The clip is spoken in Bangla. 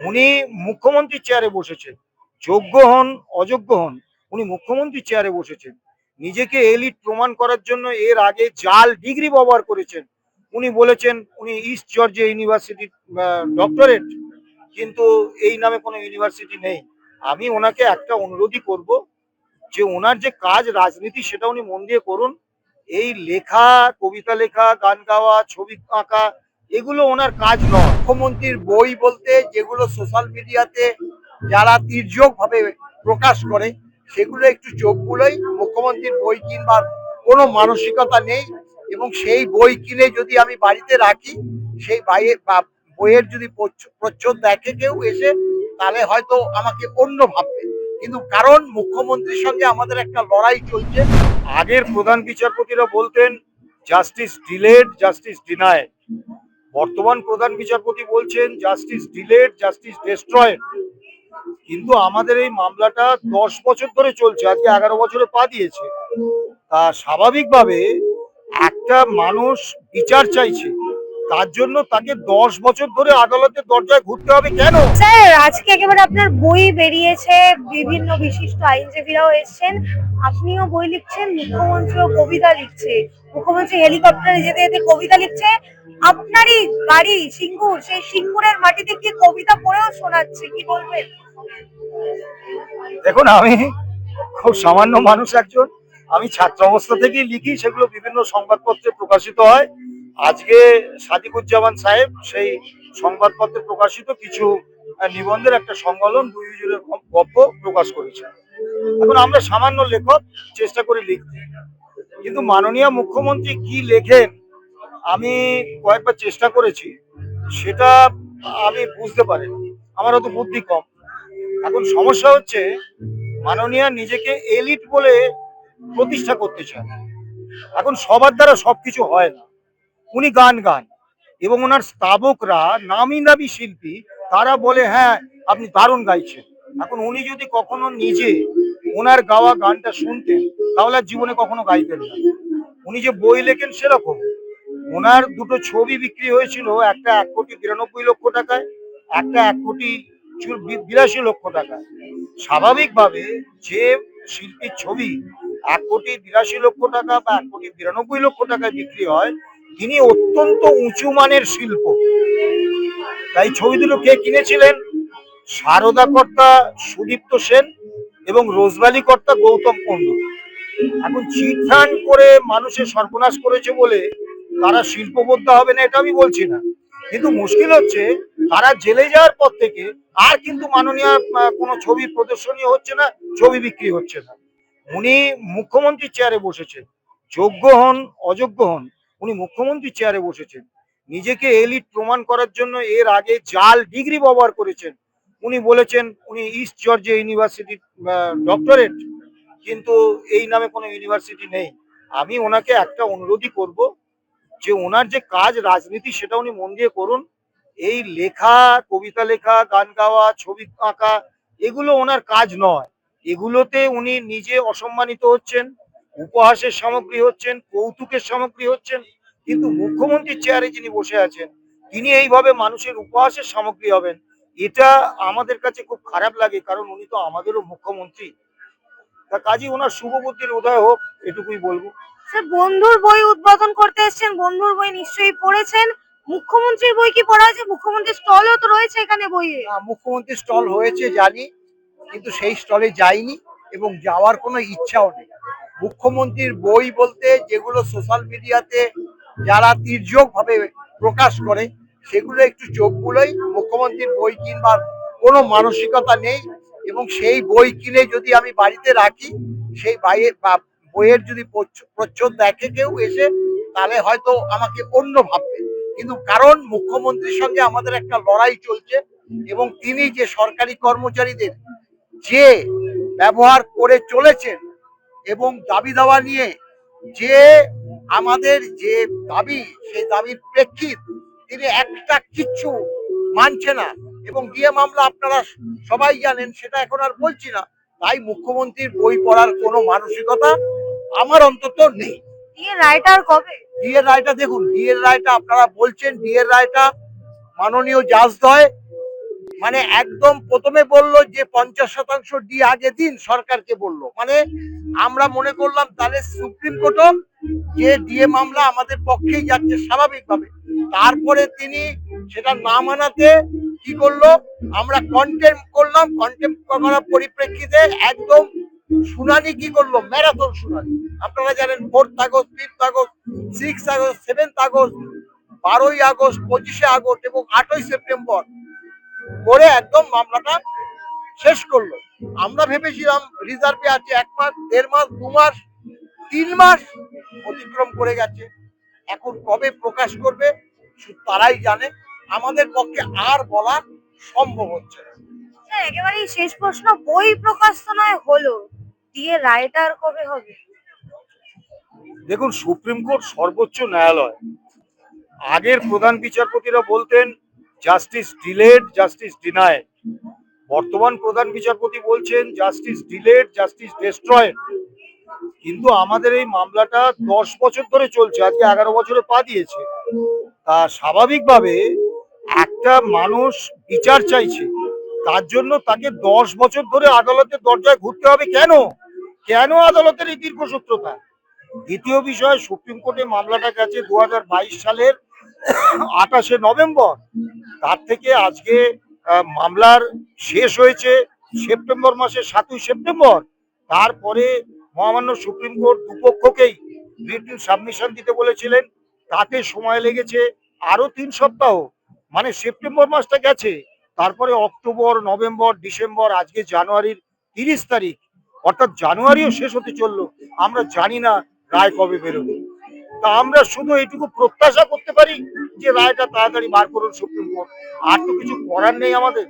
উনি মুখ্যমন্ত্রীর চেয়ারে বসেছেন, যোগ্য হন অযোগ্য হন, উনি মুখ্যমন্ত্রীর চেয়ারে বসেছেন। নিজেকে এলিট প্রমাণ করার জন্য এর আগে জাল ডিগ্রি ব্যবহার করেছেন। উনি বলেছেন উনি ইস্ট জর্জিয়া ইউনিভার্সিটির ডক্টরেট, কিন্তু এই নামে কোনো ইউনিভার্সিটি নেই। আমি ওনাকে একটা অনুরোধই করব, যে ওনার যে কাজ রাজনীতি সেটা উনি মন দিয়ে করুন। এই লেখা, কবিতা লেখা, গান গাওয়া, ছবি আঁকা, এগুলো ওনার কাজ নয়। মুখ্যমন্ত্রীর বই বলতে যেগুলো সোশ্যাল মিডিয়াতে যারা তির্যক ভাবে প্রকাশ করে, সেগুলো একটু চোখ বুলোই। মুখ্যমন্ত্রীর বই কিনবার কোনো মানসিকতা নেই, এবং সেই বই কিনে যদি আমি বাড়িতে রাখি, সেই বইয়ের যদি প্রচ্ছদ দেখে কেউ এসে, তাহলে হয়তো আমাকে অন্য ভাববে। কিন্তু কারণ মুখ্যমন্ত্রীর সঙ্গে আমাদের একটা লড়াই চলছে। আগের প্রধান বিচারপতিরা বলতেন জাস্টিস ডিলেড, জাস্টিস ডিনায়েড। বর্তমান প্রধান বিচারপতি বলছেন জাস্টিস ডিলেড, জাস্টিস ডেস্ট্রয়েড। কিন্তু আমাদের এই মামলাটা 10 বছর ধরে চলছে, আজকে 11 বছরে পা দিয়েছে। তা স্বাভাবিকভাবে একটা মানুষ বিচার চাইছে, তার জন্য তাকে 10 বছর ধরে আদালতের দরজায় ঘুরতে হবে কেন? স্যার, আজকে একেবারে আপনার বই বেরিয়েছে, বিভিন্ন বিশিষ্ট আইনজীবীরাও এসেছেন, আপনিও বই লিখছেন, মুখ্যমন্ত্রীও কবিতা লিখছে। মুখ্যমন্ত্রী হেলিকপ্টারে যেতে যেতে কবিতা লিখছে, আপনারই বাড়ি সিঙ্গুর, সেই সিঙ্গুরের মাটিতে গিয়ে কবিতা পড়েও শোনাচ্ছে, কি বলবেন? দেখুন, আমি খুব সামান্য মানুষ একজন। আমি ছাত্র অবস্থা থেকেই লিখি, সেগুলো বিভিন্ন সংবাদপত্রে প্রকাশিত হয়। আজকে সাদিকুজ্জামান সাহেব সেই সংবাদপত্রে প্রকাশিত কিছু নিবন্ধের একটা সংকলন, দুই হুজুরের গল্প প্রকাশ করেছে। এখন আমরা সামান্য লেখক, চেষ্টা করে লিখতে। কিন্তু মাননীয় মুখ্যমন্ত্রী কি লেখেন, আমি কয়েকবার চেষ্টা করেছি, সেটা আমি বুঝতে পারিনি। আমার অত বুদ্ধি কম। এখন সমস্যা হচ্ছে, মাননীয়া নিজেকে এলিট বলে প্রতিষ্ঠা করতে চান। এখন সবার দ্বারা সবকিছু হয় না। উনি গান গান, এবং ওনার স্তাবকরা নামি দামি শিল্পী, তারা বলে হ্যাঁ আপনি দারুণ গাইছেন। এখন উনি যদি কখনো নিজে ওনার গাওয়া গানটা শুনতেন, তাহলে আর জীবনে কখনো গাইতেন না। উনি যে বই লেখেন সেরকম। ওনার দুটো ছবি বিক্রি হয়েছিল, একটা 1,92,00,000 টাকায়, একটা 1,82,82,00,000 টাকায়। স্বাভাবিকভাবে যে শিল্পীর ছবি 1,82,00,000 টাকা বা 1,92,00,000 টাকায় বিক্রি হয়, তিনি অত্যন্ত উঁচু মানের শিল্প। তাই ছবি দুটো কে কিনেছিলেন? সারদা কর্তা সুদীপ্ত সেন এবং রোজভ্যালি কর্তা গৌতম কুণ্ডু। এখন চিট ফান্ড করে মানুষের সর্বনাশ করেছে বলে তারা শিল্পবোদ্ধা হবে না, এটা আমি বলছি না। কিন্তু মুশকিল হচ্ছে, তারা জেলে যাওয়ার পর থেকে আর কিন্তু মাননীয় কোনো ছবি প্রদর্শনী হচ্ছে না, ছবি বিক্রি হচ্ছে না। উনি মুখ্যমন্ত্রীর চেয়ারে বসেছেন, যোগ্য হন অযোগ্য হন, উনি মুখ্যমন্ত্রীর চেয়ারে বসেছেন। নিজেকে এলিট প্রমাণ করার জন্য এর আগে জাল ডিগ্রি ব্যবহার করেছেন। উনি বলেছেন উনি ইস্ট জর্জিয়া ইউনিভার্সিটির ডক্টরেট, কিন্তু এই নামে কোনো ইউনিভার্সিটি নেই। আমি ওনাকে একটা অনুরোধই করব, যে ওনার যে কাজ রাজনীতি সেটা উনি মন দিয়ে করুন। এই লেখা, কবিতা লেখা, গান গাওয়া, ছবি আঁকা, এগুলো ওনার কাজ নয়। এগুলোতে উনি নিজে অসম্মানিত হচ্ছেন, উপহাসের সামগ্রী হচ্ছেন, কৌতুকের সামগ্রী হচ্ছেন। কিন্তু মুখ্যমন্ত্রীর চেয়ারে যিনি বসে আছেন, তিনি এইভাবে মানুষের উপহাসের সামগ্রী হবেন, এটা আমাদের কাছে খুব খারাপ লাগে, কারণ উনি তো আমাদেরও মুখ্যমন্ত্রী। তা কাজী ওনার শুভ বুদ্ধির উদয় হোক, এটুকুই বলবো। স্যার, বন্ধুর বই উদ্বোধন করতে এসেছেন, বন্ধুর বই নিশ্চয়ই পড়েছেন। মুখ্যমন্ত্রীর বই কি পড়া হয়েছে? মুখ্যমন্ত্রীর স্টলও তো রয়েছে এখানে বইয়ে। মুখ্যমন্ত্রী স্টল হয়েছে জানি, কিন্তু সেই স্টলে যাইনি এবং যাওয়ার কোনো ইচ্ছাও নেই। মুখ্যমন্ত্রীর বই বলতে যেগুলো সোশ্যাল মিডিয়াতে যারা তির্যক ভাবে প্রকাশ করে, সেগুলো একটু চোখ বুলোই। মুখ্যমন্ত্রীর বই কিনবার কোনো মানসিকতা নেই, এবং সেই বই কিনে যদি আমি বাড়িতে রাখি, সেই বইয়ের যদি প্রচ্ছদ দেখে কেউ এসে, তাহলে হয়তো আমাকে অন্য ভাববে। কিন্তু কারণ মুখ্যমন্ত্রীর সঙ্গে আমাদের একটা লড়াই চলছে, এবং তিনি যে সরকারি কর্মচারীদের যে ব্যবহার করে চলেছেন, এবং দাবি দাওয়া নিয়ে যে আমাদের যে দাবি, সেই দাবির প্রেক্ষিত তিনি একটা কিচ্ছু মানছে না, এবং ডিএ মামলা আপনারা সবাই জানেন, সেটা এখন আর বলছি না। তাই মুখ্যমন্ত্রীর বই পড়ার কোনো মানসিকতা আমার অন্তত নেই। ডিএ রায়টা আর কবে? ডিএ রায়টা দেখুন, ডিএ রায়টা আপনারা বলছেন, ডিএ রায়টা মাননীয় জাজদ্বয় মানে একদম প্রথমে বললো যে 50% ডি আগে দিন, সরকারকে বললো। মানে আমরা মনে করলাম তাহলে সুপ্রিম কোর্টও যে ডিএ মামলা আমাদের পক্ষেই যাচ্ছে স্বাভাবিকভাবে। তারপরে তিনি সেটা না মানাতে কি করলো, আমরা কন্টেম্প করলাম। কন্টেম্প করার পরিপ্রেক্ষিতে একদম শুনানি কি করলো, ম্যারাথন শুনানি। আপনারা জানেন 4 August, 5 August, 6 August, 7 August, 12 August, 25 August এবং 8 সেপ্টেম্বর করে একদম মামলাটা শেষ করলো। আমরা ভেবেছিলাম রিজার্ভে আছে 1 মাস, 1.5 মাস, 2 মাস, 3 মাস অতিক্রম করে গেছে। এখন কবে প্রকাশ করবে শুধু তারাই জানে। আমাদের পক্ষে আর বলা সম্ভব হচ্ছে না। স্যার একেবারেই শেষ প্রশ্ন, বই প্রকাশ তো নয় হলো, দিয়ে রায়টা আর কবে হবে? দেখুন, সুপ্রিম কোর্ট সর্বোচ্চ ন্যায়ালয়। আগের প্রধান বিচারপতিরা বলতেন জাস্টিস ডিলেড, জাস্টিস ডিনায়েড। বর্তমান প্রধান বিচারপতি বলছেন জাস্টিস ডিলেড, জাস্টিস ডেস্ট্রয়েড। কিন্তু আমাদের এই মামলাটা 10 বছর ধরে চলছে, আজকে 11 বছরে পা দিয়েছে। তা স্বাভাবিকভাবে একটা মানুষ বিচার চাইছে, তার জন্য তাকে 10 বছর ধরে আদালতের দরজায় ঘুরতে হবে কেন? কেন আদালতের এই দীর্ঘসূত্রতা? দ্বিতীয় বিষয়, সুপ্রিম কোর্টে মামলাটা গেছে 2022 সালের 28 নভেম্বর। তার থেকে আজকে মামলার শেষ হয়েছে সেপ্টেম্বর মাসের 7 সেপ্টেম্বর। তারপরে মহামান্য সুপ্রিম কোর্ট দুপক্ষকেই রিটেন সাবমিশন দিতে বলেছিলেন, তাতে সময় লেগেছে আরো 3 সপ্তাহ। মানে সেপ্টেম্বর মাসটা গেছে, তারপরে অক্টোবর, নভেম্বর, ডিসেম্বর, আজকে জানুয়ারির 30 তারিখ, অর্থাৎ জানুয়ারিও শেষ হতে চললো। আমরা জানি না রায় কবে বেরোবে। তা আমরা শুধু এইটুকু প্রত্যাশা করতে পারি যে রায়টা তাড়াতাড়ি বার করুন সুপ্রিম কোর্ট। আর তো কিছু করার নেই আমাদের।